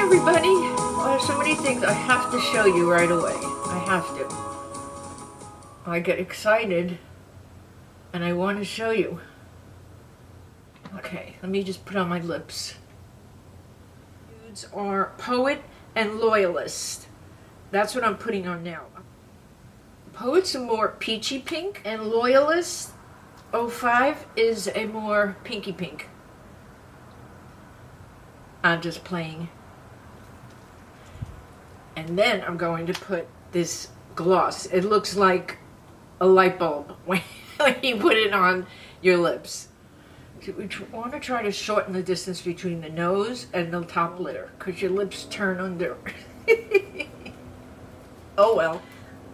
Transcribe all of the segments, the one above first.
everybody. I have so many things I have to show you right away. I have to. I get excited and I want to show you. Okay, let me just put on my lips. These are Poet and Loyalist. That's what I'm putting on now. Poet's a more peachy pink, and Loyalist 05 is a more pinky pink. I'm just playing. And then I'm going to put this gloss. It looks like a light bulb when you put it on your lips. So we want to try to shorten the distance between the nose and the top lid, because your lips turn under. Oh well.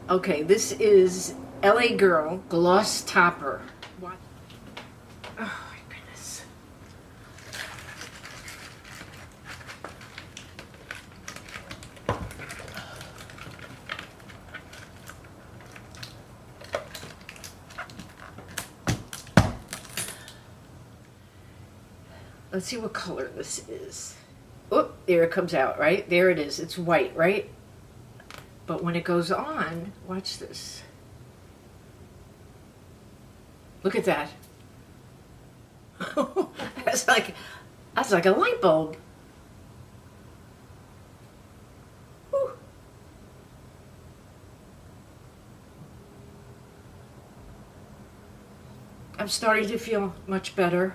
Okay, this is LA Girl Gloss Topper. What? Oh my goodness. Let's see what color this is. Oh, there it comes out, right? There it is. It's white, right? But when it goes on, watch this. Look at that. That's like a light bulb. Whew. I'm starting to feel much better.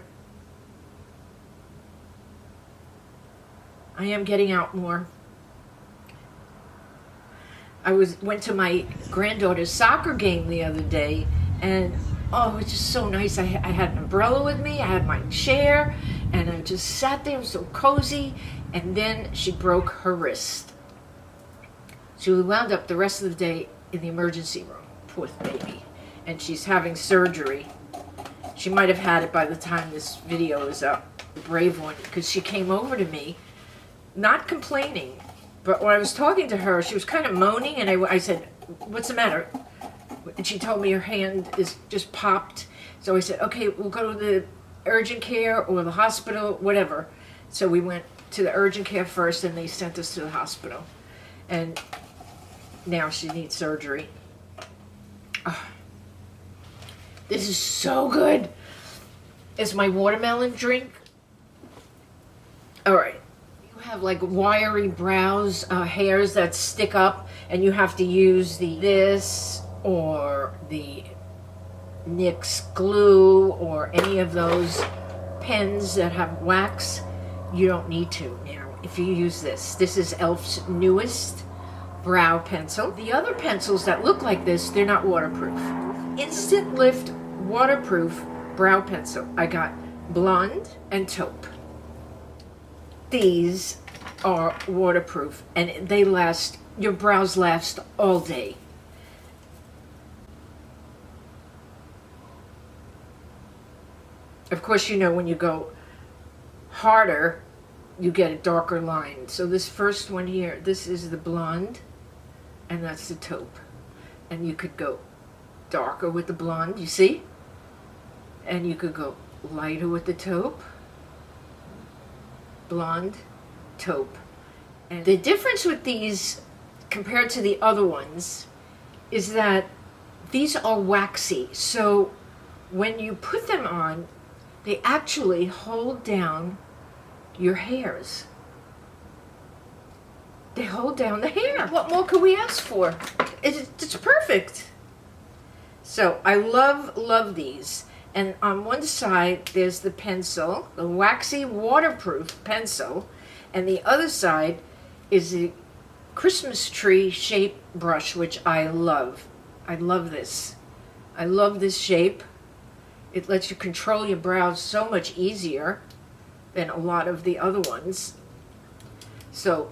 I am getting out more. I went to my granddaughter's soccer game the other day, and oh, it was just so nice. I had an umbrella with me, I had my chair, and I just sat there, so cozy, and then she broke her wrist. So we wound up the rest of the day in the emergency room, poor baby, and she's having surgery. She might have had it by the time this video is up, the brave one, because she came over to me, not complaining, but when I was talking to her, she was kind of moaning, and I said, "What's the matter?" And she told me her hand is just popped. So I said, "Okay, we'll go to the urgent care or the hospital, whatever." So we went to the urgent care first, and they sent us to the hospital. And now she needs surgery. Oh, this is so good. It's my watermelon drink. All right. Have like wiry brows, hairs that stick up, and you have to use this or the NYX glue or any of those pens that have wax. You don't need to now if you use this. This is E.L.F's newest brow pencil. The other pencils that look like this, they're not waterproof. Instant Lift waterproof brow pencil. I got blonde and taupe. These are waterproof, and they last, your brows last all day. Of course, you know, when you go harder, you get a darker line. So this first one here, this is the blonde, and that's the taupe. And you could go darker with the blonde, you see? And you could go lighter with the taupe. Blonde, taupe. And the difference with these compared to the other ones is that these are waxy. So when you put them on, they actually hold down your hairs. They hold down the hair. What more could we ask for? It's perfect. So I love these. And on one side, there's the pencil, the waxy waterproof pencil, and the other side is the Christmas tree shape brush, which I love. I love this. I love this shape. It lets you control your brows so much easier than a lot of the other ones. So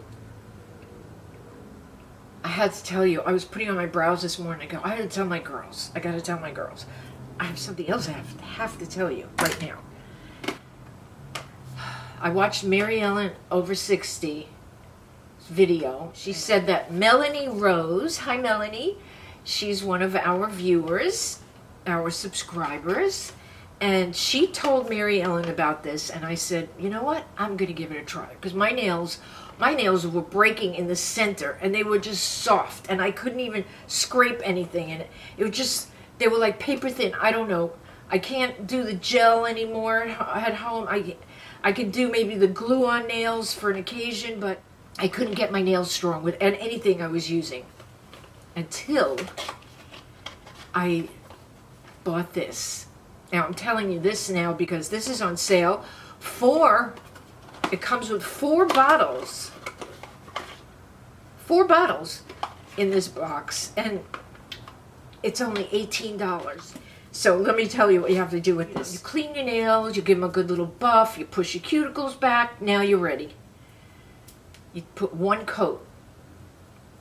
I had to tell you, I was putting on my brows this morning. I had to tell my girls. I got to tell my girls. I have something else I have to tell you right now. I watched MaryEllen over 60 video. She said that Melanie Rose, hi Melanie, she's one of our viewers, our subscribers, and she told MaryEllen about this, and I said, you know what, I'm going to give it a try, because my nails my nails were breaking in the center, and they were just soft, and I couldn't even scrape anything, and it was just, they were like paper thin. I don't know. I can't do the gel anymore at home. I could do maybe the glue-on nails for an occasion, but I couldn't get my nails strong with anything I was using until I bought this. Now, I'm telling you this now because this is on sale. It comes with 4 bottles. 4 bottles in this box, and it's only $18. So let me tell you what you have to do with this. You clean your nails, you give them a good little buff, you push your cuticles back, now you're ready. You put 1 coat.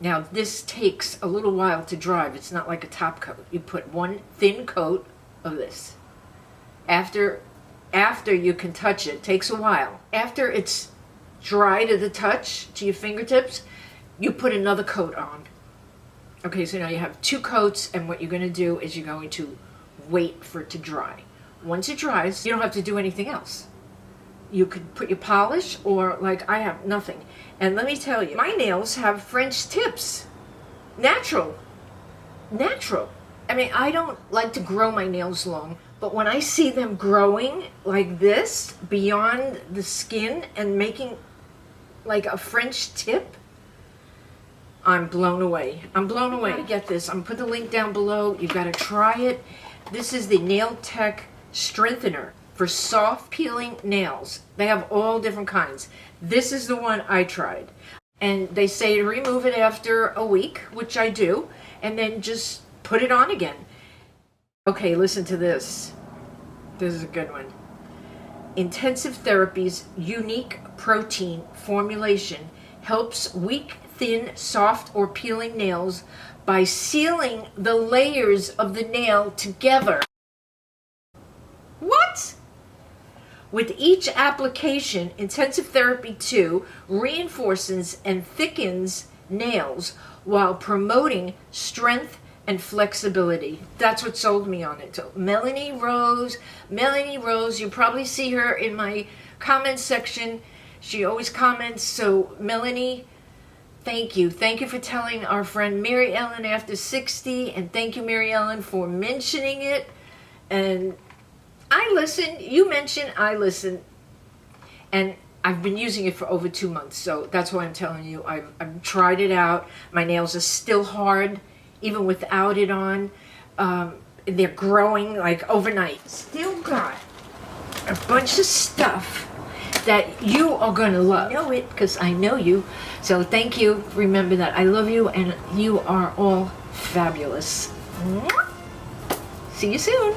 Now this takes a little while to dry. It's not like a top coat. You put 1 thin coat of this. After you can touch it, takes a while. After it's dry to the touch, to your fingertips, you put another coat on. Okay, so now you have 2 coats, and what you're going to do is you're going to wait for it to dry. Once it dries, you don't have to do anything else. You could put your polish, or like I have, nothing. And let me tell you, my nails have French tips. Natural. Natural. I mean, I don't like to grow my nails long, but when I see them growing like this, beyond the skin and making like a French tip, I'm blown away. I'm blown away. Get this. I'm going to put the link down below. You've got to try it. This is the Nail Tech Strengthener for soft peeling nails. They have all different kinds. This is the one I tried. And they say to remove it after a week, which I do, and then just put it on again. Okay, listen to this. This is a good one. Intensive Therapy's unique protein formulation helps weak, thin, soft, or peeling nails by sealing the layers of the nail together. What? With each application, Intensive Therapy 2 reinforces and thickens nails while promoting strength and flexibility. That's what sold me on it. So Melanie Rose, you probably see her in my comment section. She always comments. So Melanie, thank you. Thank you for telling our friend MaryEllen after 60, and thank you, MaryEllen, for mentioning it. And I listen. You mention, I listen. And I've been using it for over 2 months, so that's why I'm telling you. I've tried it out. My nails are still hard, even without it on. They're growing like overnight. Still got a bunch of stuff that you are going to love. I know it because I know you. So thank you. Remember that I love you, and you are all fabulous. See you soon.